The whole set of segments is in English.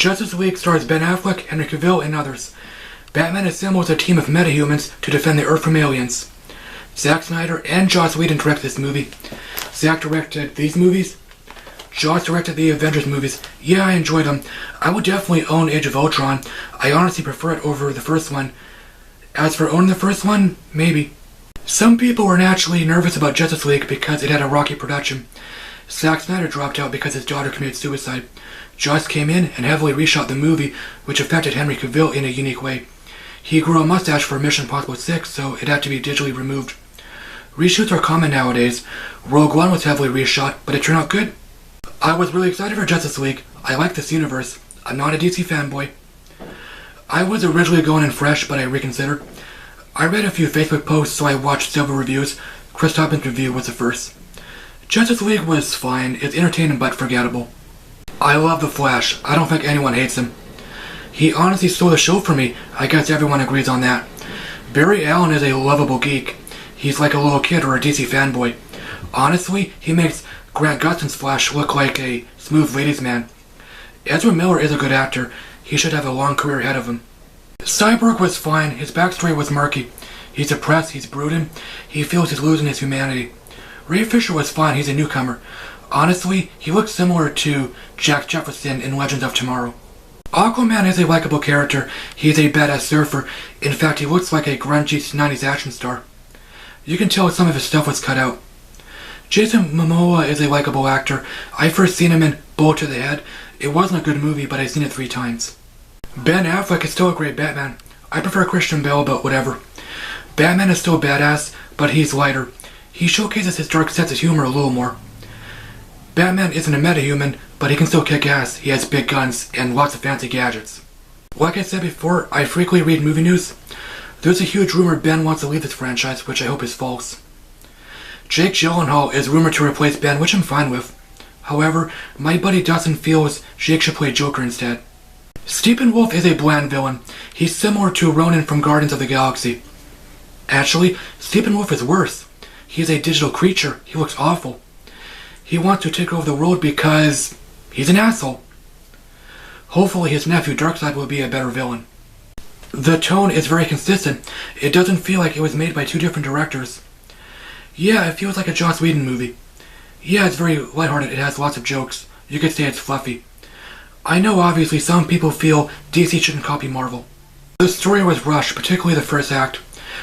Justice League stars Ben Affleck, Henry Cavill, and others. Batman assembles a team of metahumans to defend the Earth from aliens. Zack Snyder and Joss Whedon directed this movie. Zack directed these movies. Joss directed the Avengers movies. Yeah, I enjoyed them. I would definitely own Age of Ultron. I honestly prefer it over the first one. As for owning the first one, maybe. Some people were naturally nervous about Justice League because it had a rocky production. Zack Snyder dropped out because his daughter committed suicide. Joss came in and heavily reshot the movie, which affected Henry Cavill in a unique way. He grew a mustache for Mission Impossible 6, so it had to be digitally removed. Reshoots are common nowadays. Rogue One was heavily reshot, but it turned out good. I was really excited for Justice League. I like this universe. I'm not a DC fanboy. I was originally going in fresh, but I reconsidered. I read a few Facebook posts, so I watched several reviews. Chris Toppin's review was the first. Justice League was fine. It's entertaining but forgettable. I love The Flash. I don't think anyone hates him. He honestly stole the show for me. I guess everyone agrees on that. Barry Allen is a lovable geek. He's like a little kid or a DC fanboy. Honestly, he makes Grant Gustin's Flash look like a smooth ladies' man. Ezra Miller is a good actor. He should have a long career ahead of him. Cyborg was fine. His backstory was murky. He's depressed, he's brooding, he feels he's losing his humanity. Ray Fisher was fine, he's a newcomer. Honestly, he looks similar to Jack Jefferson in Legends of Tomorrow. Aquaman is a likable character. He's a badass surfer. In fact, he looks like a grungy 90s action star. You can tell some of his stuff was cut out. Jason Momoa is a likable actor. I first seen him in Bullet to the Head. It wasn't a good movie, but I've seen it 3 times. Ben Affleck is still a great Batman. I prefer Christian Bale, but whatever. Batman is still badass, but he's lighter. He showcases his dark sense of humor a little more. Batman isn't a metahuman, but he can still kick ass. He has big guns and lots of fancy gadgets. Like I said before, I frequently read movie news. There's a huge rumor Ben wants to leave this franchise, which I hope is false. Jake Gyllenhaal is rumored to replace Ben, which I'm fine with. However, my buddy Dustin feels Jake should play Joker instead. Steppenwolf is a bland villain. He's similar to Ronan from Guardians of the Galaxy. Actually, Steppenwolf is worse. He's a digital creature. He looks awful. He wants to take over the world because he's an asshole. Hopefully his nephew Darkseid will be a better villain. The tone is very consistent. It doesn't feel like it was made by 2 different directors. Yeah, it feels like a Joss Whedon movie. Yeah, it's very lighthearted. It has lots of jokes. You could say it's fluffy. I know obviously some people feel DC shouldn't copy Marvel. The story was rushed, particularly the first act.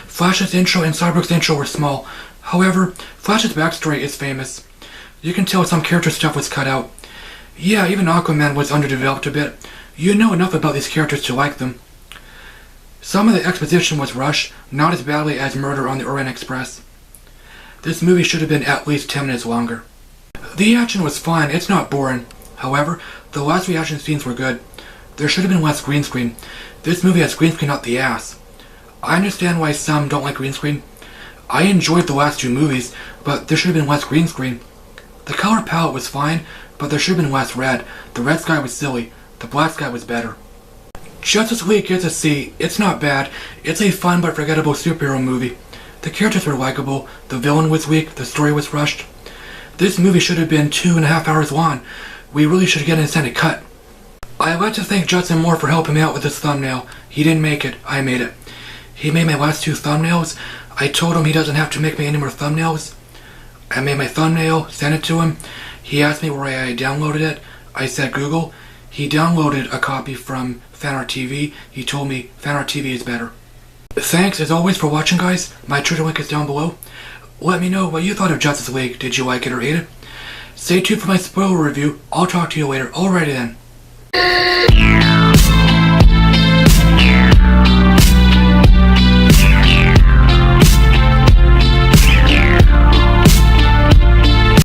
Flash's intro and Cyborg's intro were small. However, Flash's backstory is famous. You can tell some character stuff was cut out. Yeah, even Aquaman was underdeveloped a bit. You know enough about these characters to like them. Some of the exposition was rushed, not as badly as Murder on the Orient Express. This movie should have been at least 10 minutes longer. The action was fine, it's not boring. However, the last 3 action scenes were good. There should have been less green screen. This movie has green screen up the ass. I understand why some don't like green screen. I enjoyed the last 2 movies, but there should have been less green screen. The color palette was fine, but there should have been less red. The red sky was silly. The black sky was better. Justice League gets a C. It's not bad. It's a fun but forgettable superhero movie. The characters were likable. The villain was weak. The story was rushed. This movie should have been 2.5 hours long. We really should get an extended cut. I'd like to thank Judson Moore for helping me out with this thumbnail. He didn't make it. I made it. He made my last 2 thumbnails. I told him he doesn't have to make me any more thumbnails. I made my thumbnail, sent it to him. He asked me where I downloaded it. I said Google. He downloaded a copy from FanArt TV. He told me FanArt TV is better. Thanks as always for watching, guys. My Twitter link is down below. Let me know what you thought of Justice League. Did you like it or hate it? Stay tuned for my spoiler review. I'll talk to you later. Alrighty then.